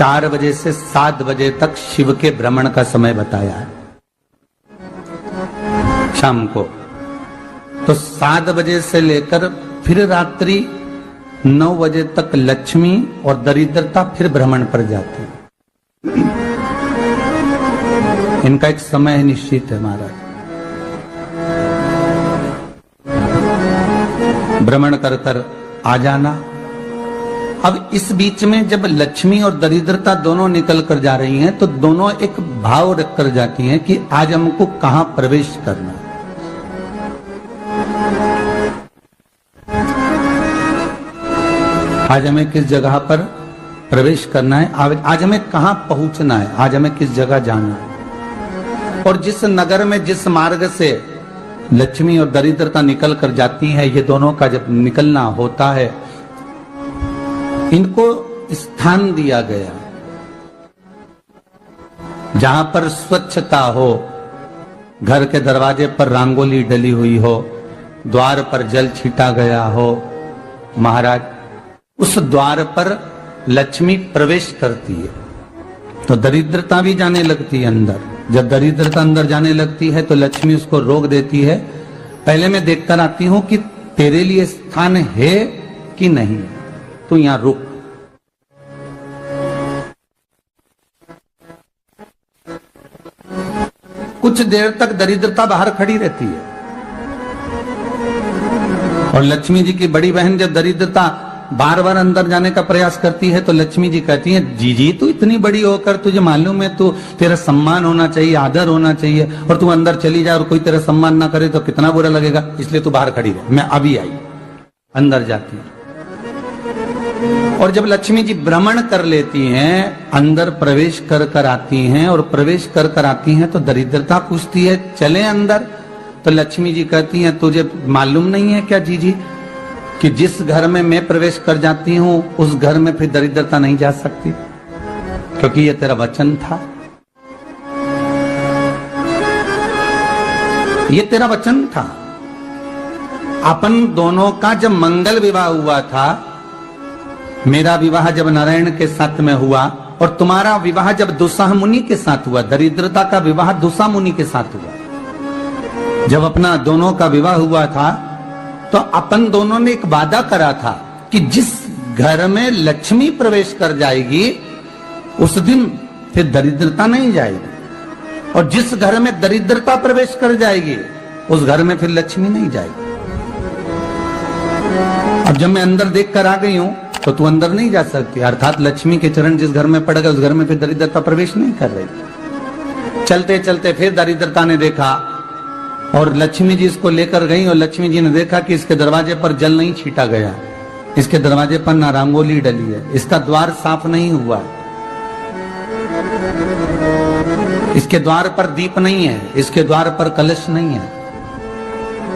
4 बजे से 7 बजे तक शिव के भ्रमण का समय बताया है शाम को। तो 7 बजे से लेकर फिर रात्रि 9 बजे तक लक्ष्मी और दरिद्रता फिर भ्रमण पर जाती है। इनका एक समय निश्चित है महाराज। भ्रमण कर कर आ जाना। अब इस बीच में जब लक्ष्मी और दरिद्रता दोनों निकल कर जा रही हैं तो दोनों एक भाव रख कर जाती हैं कि आज हमको कहां प्रवेश करना है। आज हमें किस जगह पर प्रवेश करना है, आज हमें कहां पहुंचना है, आज हमें किस जगह जाना है। और जिस नगर में जिस मार्ग से लक्ष्मी और दरिद्रता निकल कर जाती है, ये दोनों का जब निकलना होता है, इनको स्थान दिया गया जहां पर स्वच्छता हो, घर के दरवाजे पर रंगोली डली हुई हो, द्वार पर जल छीटा गया हो। महाराज उस द्वार पर लक्ष्मी प्रवेश करती है तो दरिद्रता भी जाने लगती है अंदर। जब दरिद्रता अंदर जाने लगती है तो लक्ष्मी उसको रोक देती है। पहले मैं देखकर आती हूं कि तेरे लिए स्थान है कि नहीं, तू यहां रुक। कुछ देर तक दरिद्रता बाहर खड़ी रहती है और लक्ष्मी जी की बड़ी बहन जब दरिद्रता बार बार अंदर जाने का प्रयास करती है तो लक्ष्मी जी कहती हैं, जीजी तू इतनी बड़ी होकर तुझे मालूम है तू तेरा सम्मान होना चाहिए, आदर होना चाहिए, और तू अंदर चली जाए और कोई तेरा सम्मान ना करे तो कितना बुरा लगेगा, इसलिए तू बाहर खड़ी रह। मैं अभी आई। अंदर जाती है और जब लक्ष्मी जी भ्रमण कर लेती हैं, अंदर प्रवेश कर कर आती हैं और प्रवेश कर कर आती हैं तो दरिद्रता पूछती है चले अंदर। तो लक्ष्मी जी कहती हैं, तुझे मालूम नहीं है क्या जीजी कि जिस घर में मैं प्रवेश कर जाती हूं उस घर में फिर दरिद्रता नहीं जा सकती, क्योंकि ये तेरा वचन था, ये तेरा वचन था। अपन दोनों का जब मंगल विवाह हुआ था, मेरा विवाह जब नारायण के साथ में हुआ और तुम्हारा विवाह जब दुस्साह मुनि के साथ हुआ, दरिद्रता का विवाह दुस्साह मुनि के साथ हुआ। जब अपना दोनों का विवाह हुआ था तो अपन दोनों ने एक वादा करा था कि जिस घर में लक्ष्मी प्रवेश कर जाएगी उस दिन फिर दरिद्रता नहीं जाएगी, और जिस घर में दरिद्रता प्रवेश कर जाएगी उस घर में फिर लक्ष्मी नहीं जाएगी। अब जब मैं अंदर देख कर आ गई हूं तो तू अंदर नहीं जा सकती, अर्थात लक्ष्मी के चरण जिस घर में पड़ गए उस घर में फिर दरिद्रता प्रवेश नहीं कर रही। चलते चलते फिर दरिद्रता ने देखा और लक्ष्मी जी इसको लेकर गई और लक्ष्मी जी ने देखा कि इसके दरवाजे पर जल नहीं छीटा गया, इसके दरवाजे पर ना रंगोली डली है, इसका द्वार साफ नहीं हुआ, इसके द्वार पर दीप नहीं है, इसके द्वार पर कलश नहीं है,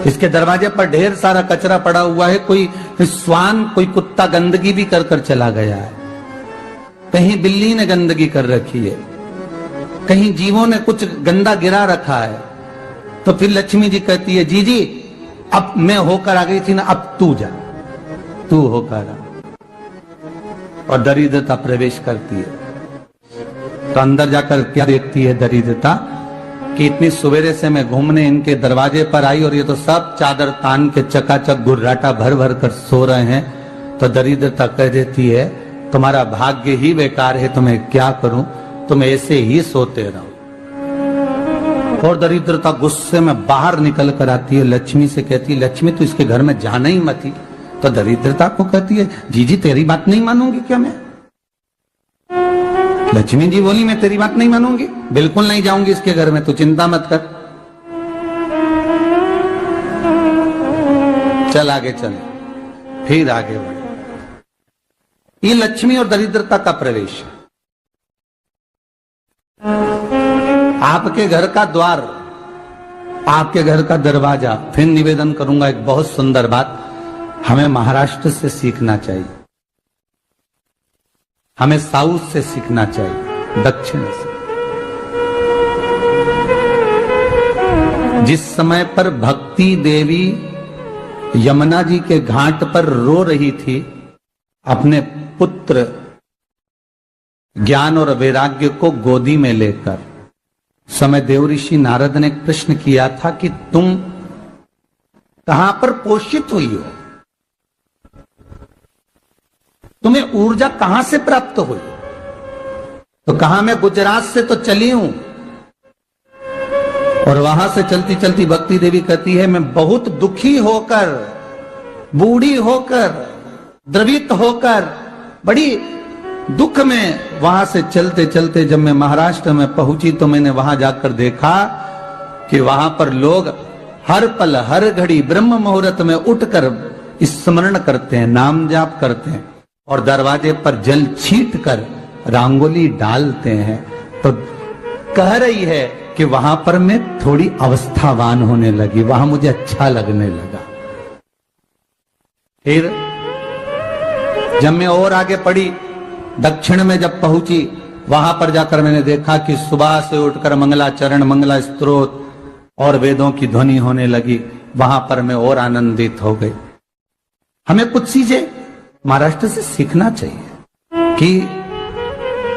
इसके दरवाजे पर ढेर सारा कचरा पड़ा हुआ है, कोई स्वान कोई कुत्ता गंदगी भी कर कर चला गया है, कहीं बिल्ली ने गंदगी कर रखी है, कहीं जीवों ने कुछ गंदा गिरा रखा है। तो फिर लक्ष्मी जी कहती है, जीजी अब मैं होकर आ गई थी ना, अब तू जा, तू होकर आ। और दरिद्रता प्रवेश करती है तो अंदर जाकर क्या देखती है दरिद्रता कि इतनी सवेरे से मैं घूमने इनके दरवाजे पर आई और ये तो सब चादर तान के चकाचक गुर्राटा भर भर कर सो रहे हैं। तो दरिद्रता कह देती है, तुम्हारा भाग्य ही बेकार है, तुम्हें क्या करूं, तुम ऐसे ही सोते रहो। और दरिद्रता गुस्से में बाहर निकल कर आती है, लक्ष्मी से कहती है, लक्ष्मी तू इसके घर में जाना ही मत ही। तो दरिद्रता को कहती है, जीजी तेरी बात नहीं मानूंगी क्या मैं? लक्ष्मी जी बोली, मैं तेरी बात नहीं मानूंगी, बिल्कुल नहीं जाऊंगी इसके घर में, तू चिंता मत कर, चल आगे चल। फिर आगे बढ़े। ये लक्ष्मी और दरिद्रता का प्रवेश है। आपके घर का द्वार, आपके घर का दरवाजा। फिर निवेदन करूंगा एक बहुत सुंदर बात, हमें महाराष्ट्र से सीखना चाहिए, हमें साउथ से सीखना चाहिए, दक्षिण से। जिस समय पर भक्ति देवी यमुना जी के घाट पर रो रही थी अपने पुत्र ज्ञान और वैराग्य को गोदी में लेकर समय देव ऋषि नारद ने प्रश्न किया था कि तुम कहां पर पोषित हुई हो, तुम्हें ऊर्जा कहां से प्राप्त हुई? तो कहा मैं गुजरात से तो चली हूं। और वहां से चलती चलती भक्ति देवी कहती है मैं बहुत दुखी होकर, बूढ़ी होकर, द्रवित होकर, बड़ी दुख में वहां से चलते चलते जब मैं महाराष्ट्र में पहुंची तो मैंने वहां जाकर देखा कि वहां पर लोग हर पल हर घड़ी ब्रह्म मुहूर्त में उठकर स्मरण करते हैं, नाम जाप करते हैं और दरवाजे पर जल छीट कर रंगोली डालते हैं। तो कह रही है कि वहां पर मैं थोड़ी अवस्थावान होने लगी, वहां मुझे अच्छा लगने लगा। फिर जब मैं और आगे पड़ी, दक्षिण में जब पहुंची, वहां पर जाकर मैंने देखा कि सुबह से उठकर मंगलाचरण, मंगला स्तोत्र और वेदों की ध्वनि होने लगी। वहां पर मैं और आनंदित हो गई। हमें कुछ चीजें महाराष्ट्र से सीखना चाहिए कि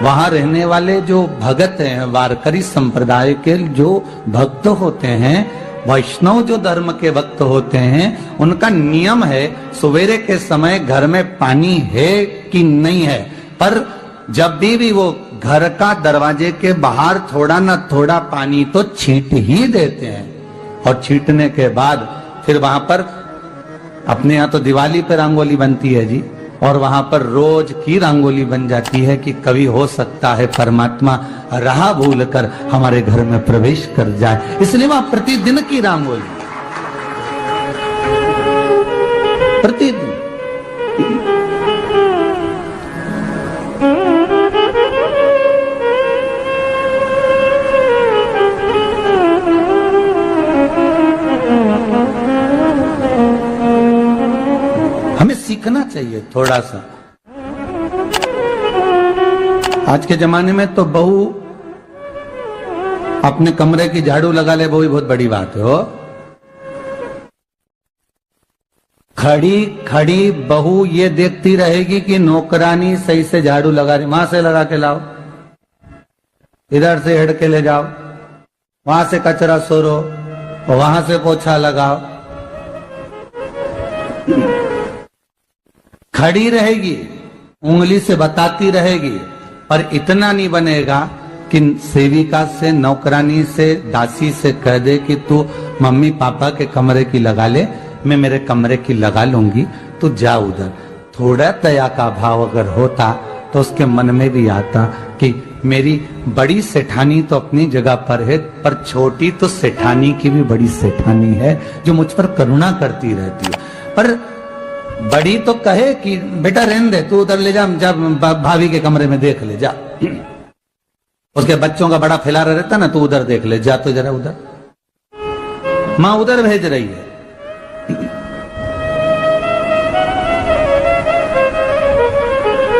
वहां रहने वाले जो भगत हैं, वारकरी संप्रदाय के जो भक्त होते हैं, वैष्णव जो धर्म के भक्त होते हैं, उनका नियम है सवेरे के समय घर में पानी है कि नहीं है, पर जब भी वो घर का दरवाजे के बाहर थोड़ा ना थोड़ा पानी तो छींट ही देते हैं। और छींटने के बाद फिर वहां पर अपने यहाँ तो दिवाली पे रंगोली बनती है जी, और वहां पर रोज की रंगोली बन जाती है कि कभी हो सकता है परमात्मा राह भूल कर हमारे घर में प्रवेश कर जाए, इसलिए वहां प्रतिदिन की रंगोली, प्रतिदिन। हमें सीखना चाहिए थोड़ा सा। आज के जमाने में तो बहू अपने कमरे की झाड़ू लगा ले, वो भी बहुत बड़ी बात है। हो खड़ी खड़ी बहू ये देखती रहेगी कि नौकरानी सही से झाड़ू लगा रही, वहां से लगा के लाओ, इधर से हेड के ले जाओ, वहां से कचरा सोरो, वहां से पोछा लगाओ। खड़ी रहेगी, उंगली से बताती रहेगी, पर इतना नहीं बनेगा कि सेविका से, नौकरानी से, दासी से कह दे कि तू मम्मी पापा के कमरे की लगा ले, मैं मेरे कमरे की लगा लूंगी, तू जा उधर। थोड़ा दया का भाव अगर होता तो उसके मन में भी आता कि मेरी बड़ी सेठानी तो अपनी जगह पर है, पर छोटी तो सेठानी की भी बड़ी सेठानी है जो मुझ पर करुणा करती रहती है। पर बड़ी तो कहे कि बेटा रहने दे, तू उधर ले जा, जब भाभी के कमरे में देख ले जा। उसके बच्चों का बड़ा फैलारा रहता ना, तू उधर देख ले जा, तो जरा उधर, मां उधर भेज रही है।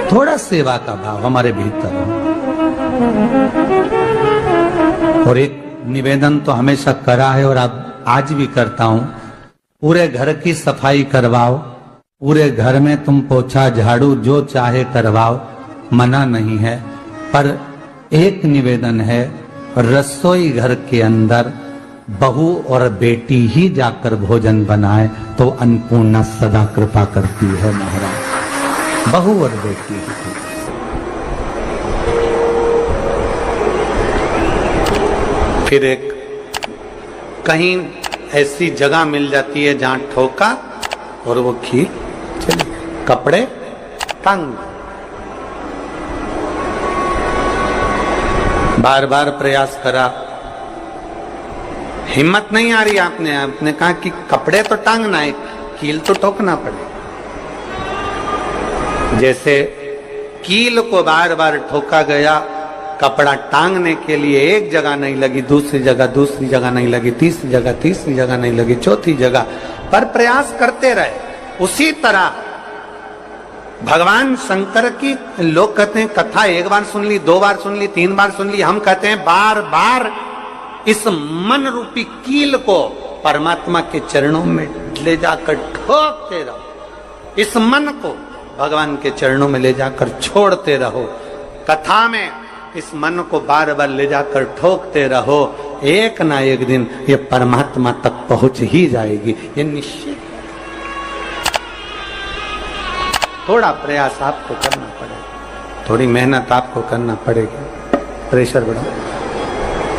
थोड़ा सेवा का भाव हमारे भीतर हो। और एक निवेदन तो हमेशा करा है और अब आज भी करता हूं, पूरे घर की सफाई करवाओ, पूरे घर में तुम पोछा झाड़ू जो चाहे करवाओ, मना नहीं है। पर एक निवेदन है, रसोई घर के अंदर बहू और बेटी ही जाकर भोजन बनाए तो अन्नपूर्णा सदा कृपा करती है महाराज। बहू और बेटी ही। फिर एक कहीं ऐसी जगह मिल जाती है जहां ठोका और वो खीर चली, कपड़े तंग, बार बार प्रयास करा, हिम्मत नहीं आ रही। आपने कहा कि कपड़े तो टांगना है, कील तो ठोकना पड़े। जैसे कील को बार बार ठोका गया, कपड़ा टांगने के लिए एक जगह नहीं लगी, दूसरी जगह नहीं लगी, तीसरी जगह नहीं लगी, चौथी जगह पर प्रयास करते रहे। उसी तरह भगवान शंकर की लोग कहते हैं कथा एक बार सुन ली, 2 बार सुन ली, 3 बार सुन ली, हम कहते हैं बार बार इस मन रूपी कील को परमात्मा के चरणों में ले जाकर ठोकते रहो। इस मन को भगवान के चरणों में ले जाकर छोड़ते रहो। कथा में इस मन को बार बार ले जाकर ठोकते रहो, एक ना एक दिन ये परमात्मा तक पहुंच ही जाएगी, ये निश्चित। थोड़ा प्रयास आपको करना पड़ेगा, थोड़ी मेहनत आपको करना पड़ेगी, प्रेशर बढ़ाओ,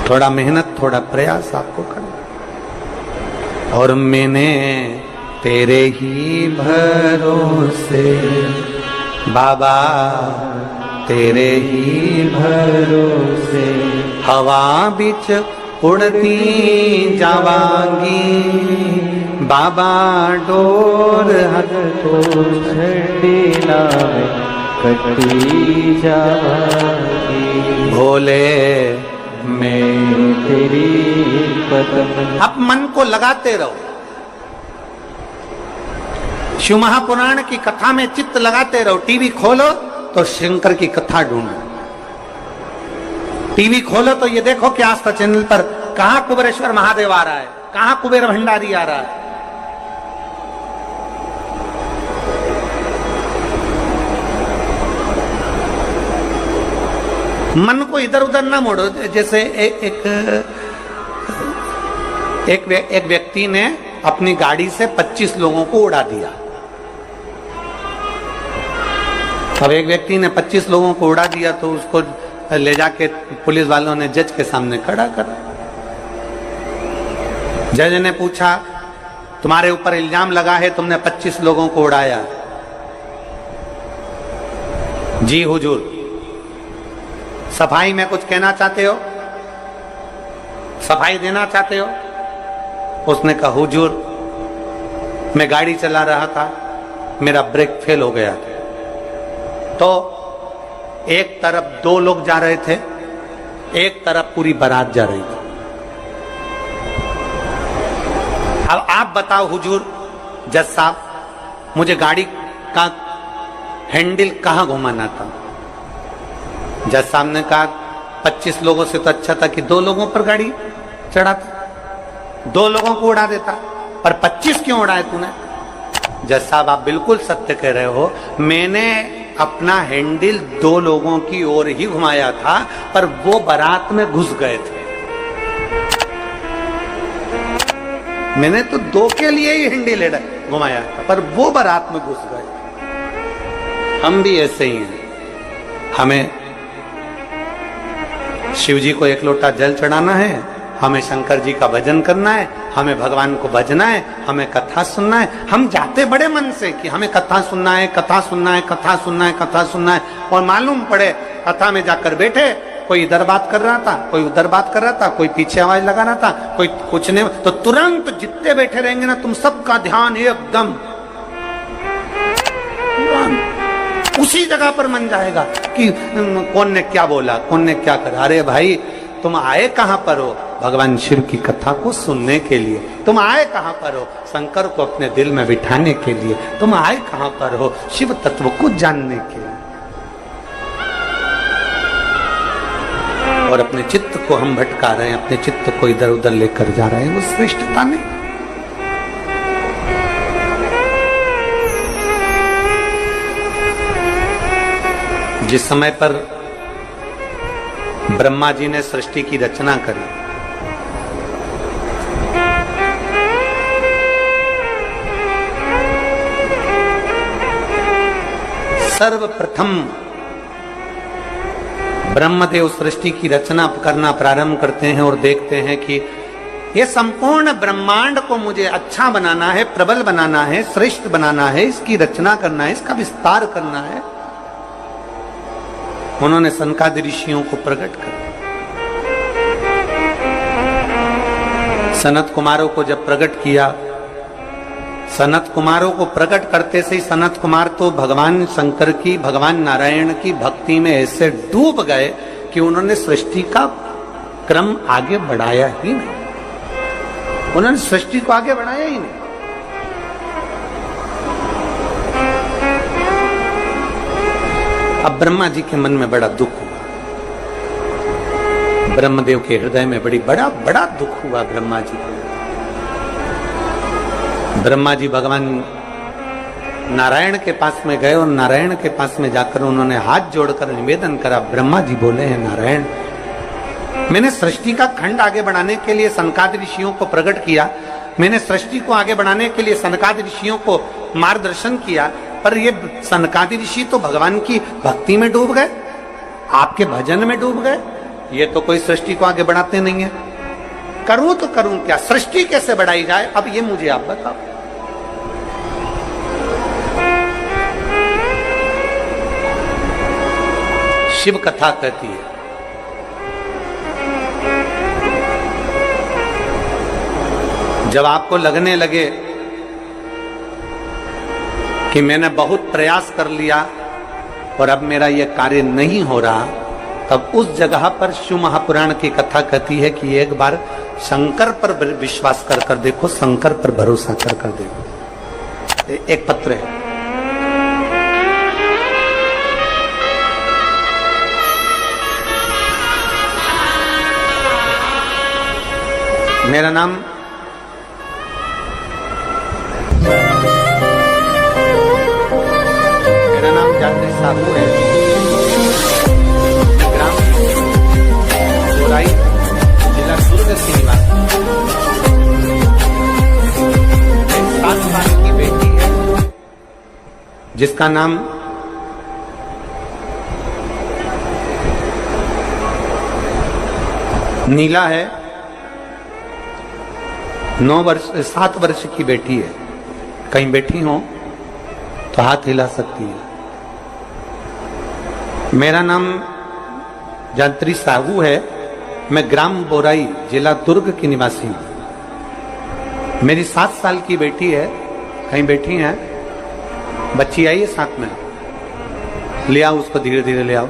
थोड़ा मेहनत थोड़ा प्रयास आपको करना। और मैंने तेरे ही भरोसे बाबा, तेरे ही भरोसे हवा बिच उड़ती जावांगी बाबा, डोर हथ तो छड़ीला कटी जावांगी भोले मैं तेरी कदम। अब मन को लगाते रहो, शिव महापुराण की कथा में चित्त लगाते रहो। टीवी खोलो तो शंकर की कथा ढूंढो, टीवी खोलो तो ये देखो कि आस्था चैनल पर कहां कुबेरेश्वर महादेव आ रहा है, कहां कुबेर भंडारी आ रहा है। मन को इधर उधर ना मोड़ो। जैसे एक व्यक्ति ने अपनी गाड़ी से 25 लोगों को उड़ा दिया। अब एक व्यक्ति ने 25 लोगों को उड़ा दिया तो उसको ले जाके पुलिस वालों ने जज के सामने खड़ा करा। जज ने पूछा, तुम्हारे ऊपर इल्जाम लगा है तुमने 25 लोगों को उड़ाया। जी हुजूर। सफाई में कुछ कहना चाहते हो, सफाई देना चाहते हो? उसने कहा, हुजूर मैं गाड़ी चला रहा था, मेरा ब्रेक फेल हो गया था, तो एक तरफ 2 लोग जा रहे थे, एक तरफ पूरी बारात जा रही थी। अब आप बताओ हुजूर, जज साहब, मुझे गाड़ी का हैंडल कहां घुमाना था? जज साहब ने कहा, 25 लोगों से तो अच्छा था कि 2 लोगों पर गाड़ी चढ़ाता, 2 लोगों को उड़ा देता, पर 25 क्यों उड़ाए तूने? जज साहब आप बिल्कुल सत्य कह रहे हो, मैंने अपना हैंडल 2 लोगों की ओर ही घुमाया था, पर वो बारात में घुस गए थे। मैंने तो 2 के लिए ही हैंडल घुमाया था, पर वो बारात में घुस गए। हम भी ऐसे ही हैं। हमें शिव जी को 1 लोटा जल चढ़ाना है, हमें शंकर जी का भजन करना है, हमें भगवान को भजना है, हमें कथा सुनना है। हम जाते बड़े मन से कि हमें कथा सुनना है, कथा सुनना है, कथा सुनना है, कथा सुनना है, और मालूम पड़े कथा में जाकर बैठे, कोई इधर बात कर रहा था, कोई उधर बात कर रहा था, कोई पीछे आवाज लगा रहा था, कोई कुछ नहीं, तो तुरंत जितने बैठे रहेंगे ना, तुम सबका ध्यान एकदम उसी जगह पर मन जाएगा कि कौन ने क्या बोला, कौन ने क्या करा। अरे भाई, तुम आए कहां पर हो? भगवान शिव की कथा को सुनने के लिए। तुम आए कहां पर हो? शंकर को अपने दिल में बिठाने के लिए। तुम आए कहां पर हो? शिव तत्व को जानने के लिए। और अपने चित्त को हम भटका रहे हैं, अपने चित्त को इधर उधर लेकर जा रहे हैं, वो श्रेष्ठता नहीं। जिस समय पर ब्रह्मा जी ने सृष्टि की रचना करी, सर्वप्रथम ब्रह्मदेव सृष्टि की रचना करना प्रारंभ करते हैं और देखते हैं कि ये संपूर्ण ब्रह्मांड को मुझे अच्छा बनाना है, प्रबल बनाना है, श्रेष्ठ बनाना है, इसकी रचना करना है, इसका विस्तार करना है। उन्होंने सनकादि ऋषियों को प्रकट कर, सनत कुमारों को जब प्रकट किया, सनत कुमारों को प्रकट करते से ही सनत कुमार तो भगवान शंकर की, भगवान नारायण की भक्ति में ऐसे डूब गए कि उन्होंने सृष्टि का क्रम आगे बढ़ाया ही नहीं। उन्होंने सृष्टि को आगे बढ़ाया ही नहीं। अब ब्रह्मा जी के मन में बड़ा दुख हुआ, ब्रह्मदेव के हृदय में बड़ा दुख हुआ ब्रह्मा जी को। ब्रह्मा जी भगवान नारायण के पास में गए और नारायण के पास में जाकर उन्होंने हाथ जोड़कर निवेदन करा। ब्रह्मा जी बोले हैं, नारायण, मैंने सृष्टि का खंड आगे बढ़ाने के लिए सनकादि ऋषियों को प्रकट किया, मैंने सृष्टि को आगे बढ़ाने के लिए सनकादि ऋषियों को मार्गदर्शन किया, पर ये सनकादि ऋषि तो भगवान की भक्ति में डूब गए, आपके भजन में डूब गए, ये तो कोई सृष्टि को आगे बढ़ाते नहीं है। करूं तो करूं क्या, सृष्टि कैसे बढ़ाई जाए, अब ये मुझे आप बताओ। शिव कथा कहती है, जब आपको लगने लगे कि मैंने बहुत प्रयास कर लिया और अब मेरा यह कार्य नहीं हो रहा, तब उस जगह पर शिव महापुराण की कथा कहती है कि एक बार शंकर पर विश्वास कर देखो, शंकर पर भरोसा कर देखो। एक पत्र है, मेरा नाम जात्री साहू है, ग्राम बोराई, जिला दुर्ग की निवासी। 7 साल की बेटी है जिसका नाम नीला है। 7 वर्ष की बेटी है। कहीं बैठी हो तो हाथ हिला सकती है। मेरा नाम जात्री साहू है, मैं ग्राम बोराई, जिला दुर्ग की निवासी हूं। मेरी 7 साल की बेटी है, कहीं बैठी है, बच्ची आई है साथ में, ले आओ उसको, धीरे धीरे ले आओ,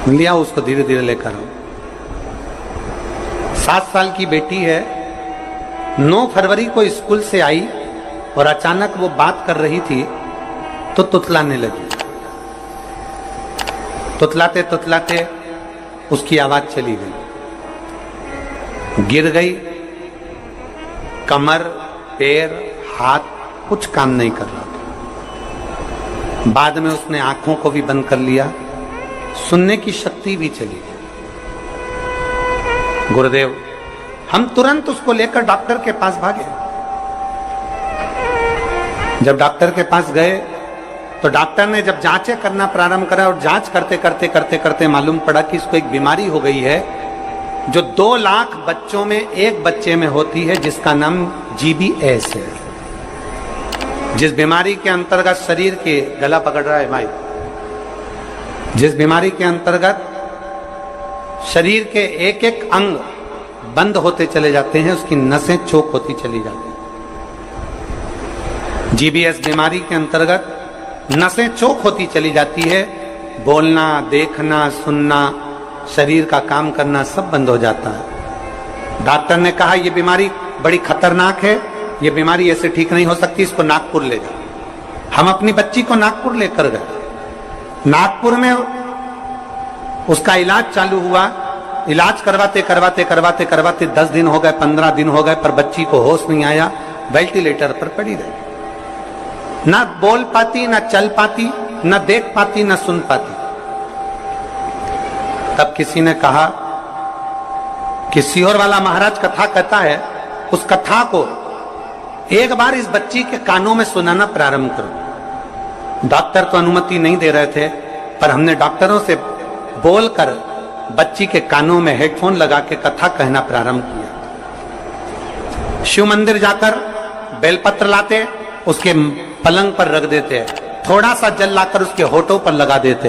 ले आओ उसको, धीरे धीरे लेकर आओ। 7 साल की बेटी है, 9 फरवरी को स्कूल से आई और अचानक वो बात कर रही थी तो तुतलाने लगी। तुतलाते तुतलाते उसकी आवाज चली गई, गिर गई, कमर, पैर, हाथ कुछ काम नहीं कर रहा था। बाद में उसने आंखों को भी बंद कर लिया, सुनने की शक्ति भी चली गई। गुरुदेव, हम तुरंत उसको लेकर डॉक्टर के पास भागे। जब डॉक्टर के पास गए तो डॉक्टर ने जब जांचें करना प्रारंभ करा और जांच करते करते करते करते मालूम पड़ा कि इसको एक बीमारी हो गई है जो 2 लाख बच्चों में एक बच्चे में होती है, जिसका नाम GBS है। जिस बीमारी के अंतर्गत शरीर के, गला पकड़ रहा है भाई, जिस बीमारी के अंतर्गत शरीर के एक एक अंग बंद होते चले जाते हैं, उसकी नसें चोक होती चली जाती हैं। GBS बीमारी के अंतर्गत नसें चोक होती चली जाती है, बोलना, देखना, सुनना, शरीर का काम करना सब बंद हो जाता है। डॉक्टर ने कहा यह बीमारी बड़ी खतरनाक है, यह बीमारी ऐसे ठीक नहीं हो सकती, इसको नागपुर ले जाओ। हम अपनी बच्ची को नागपुर लेकर गए। नागपुर में उसका इलाज चालू हुआ। इलाज करवाते करवाते करवाते करवाते 10 दिन हो गए, 15 दिन हो गए, पर बच्ची को होश नहीं आया, वेंटिलेटर पर पड़ी रही। ना बोल पाती, ना चल पाती, ना देख पाती, ना सुन पाती। तब किसी ने कहा कि सीहोर वाला महाराज कथा कहता है, उस कथा को एक बार इस बच्ची के कानों में सुनाना प्रारंभ करो। डॉक्टर तो अनुमति नहीं दे रहे थे, पर हमने डॉक्टरों से बोलकर बच्ची के कानों में हेडफोन लगा के कथा कहना प्रारंभ किया। शिव मंदिर जाकर बेलपत्र लाते, उसके पलंग पर रख देते, थोड़ा सा जल लाकर उसके होठों पर लगा देते।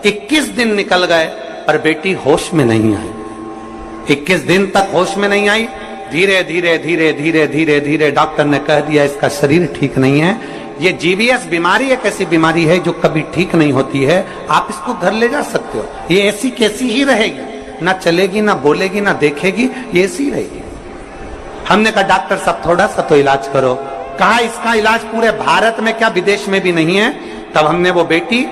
21 दिन निकल गए पर बेटी होश में नहीं आई। 21 दिन तक होश में नहीं आई। धीरे धीरे धीरे धीरे धीरे धीरे डॉक्टर ने कह दिया इसका शरीर ठीक नहीं है, ये GBS बीमारी एक ऐसी बीमारी है जो कभी ठीक नहीं होती है, आप इसको घर ले जा सकते हो, ये ऐसी कैसी ही रहेगी, ना चलेगी, ना बोलेगी, ना देखेगी, ये ऐसी रहेगी। हमने कहा डॉक्टर साहब थोड़ा सा तो इलाज करो। कहा इसका इलाज पूरे भारत में क्या विदेश में भी नहीं है। तब हमने वो बेटी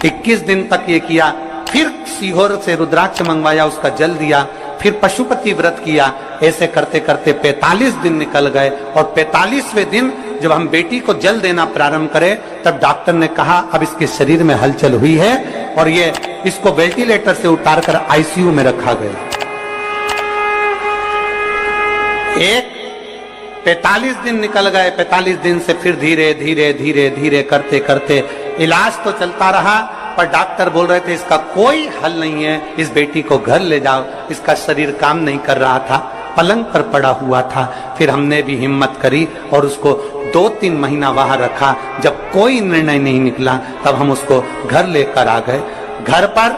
21 दिन तक ये किया, फिर सीहोर से रुद्राक्ष मंगवाया, उसका जल दिया, फिर पशुपति व्रत किया। ऐसे करते करते 45 दिन निकल गए और 45वें दिन जब हम बेटी को जल देना प्रारंभ करें तब डॉक्टर ने कहा अब इसके शरीर में हलचल हुई है और ये इसको वेंटिलेटर से उतारकर आईसीयू में रखा गया। एक 45 दिन निकल गए। 45 दिन से फिर धीरे धीरे धीरे धीरे करते करते इलाज तो चलता रहा, पर डॉक्टर बोल रहे थे इसका कोई हल नहीं है, इस बेटी को घर ले जाओ। इसका शरीर काम नहीं कर रहा था, पलंग पर पड़ा हुआ था। फिर हमने भी हिम्मत करी और उसको 2-3 महीना वहां रखा। जब कोई निर्णय नहीं निकला तब हम उसको घर लेकर आ गए। घर पर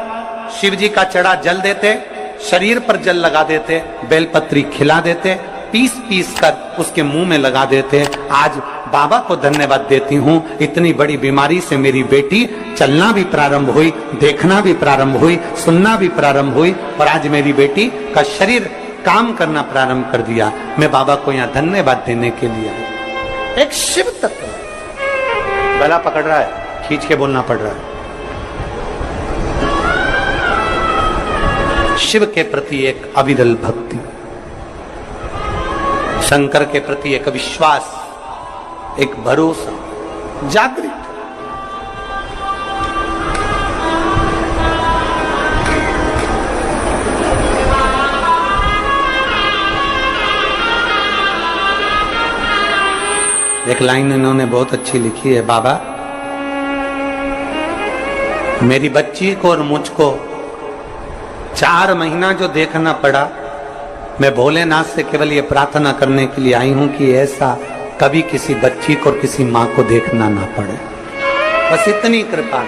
शिव जी का चढ़ा जल देते, शरीर पर जल लगा देते, बेलपत्री खिला देते, पीस पीस कर उसके मुंह में लगा देते। आज बाबा को धन्यवाद देती हूँ, इतनी बड़ी बीमारी से मेरी बेटी चलना भी प्रारंभ हुई, देखना भी प्रारंभ हुई, सुनना भी प्रारंभ हुई और आज मेरी बेटी का शरीर काम करना प्रारंभ कर दिया। मैं बाबा को यहाँ धन्यवाद देने के लिए आया। एक शिव तत्व गला पकड़ रहा है, खींच के बोलना पड़ रहा है। शिव के प्रति एक अविरल भक्ति, शंकर के प्रति एक विश्वास, एक भरोसा जागृत। एक लाइन इन्होंने बहुत अच्छी लिखी है, बाबा मेरी बच्ची को और मुझको 4 महीना जो देखना पड़ा, मैं भोलेनाथ से केवल ये प्रार्थना करने के लिए आई हूं कि ऐसा कभी किसी बच्ची को और किसी मां को देखना ना पड़े। बस इतनी कृपा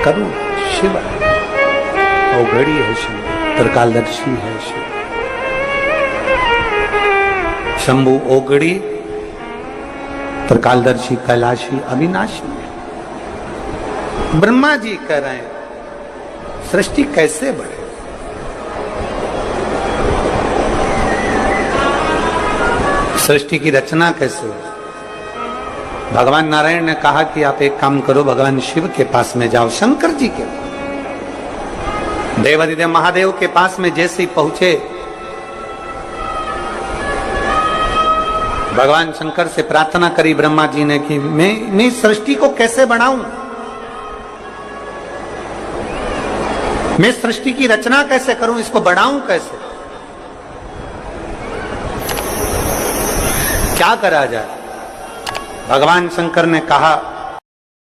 करूं। शिव ओघड़ी है, शिव त्रिकालदर्शी है, शिव शंभु ओघड़ी त्रिकालदर्शी कैलाशी अविनाशी। ब्रह्मा जी कह रहे हैं सृष्टि कैसे बढ़े, सृष्टि की रचना कैसे हो। भगवान नारायण ने कहा कि आप एक काम करो, भगवान शिव के पास में जाओ, शंकर जी के देवादिदेव महादेव के पास में जैसे ही पहुंचे, भगवान शंकर से प्रार्थना करी ब्रह्मा जी ने कि मैं सृष्टि को कैसे बढ़ाऊं, मैं सृष्टि की रचना कैसे करूं, इसको बढ़ाऊं कैसे, क्या करा जाए। भगवान शंकर ने कहा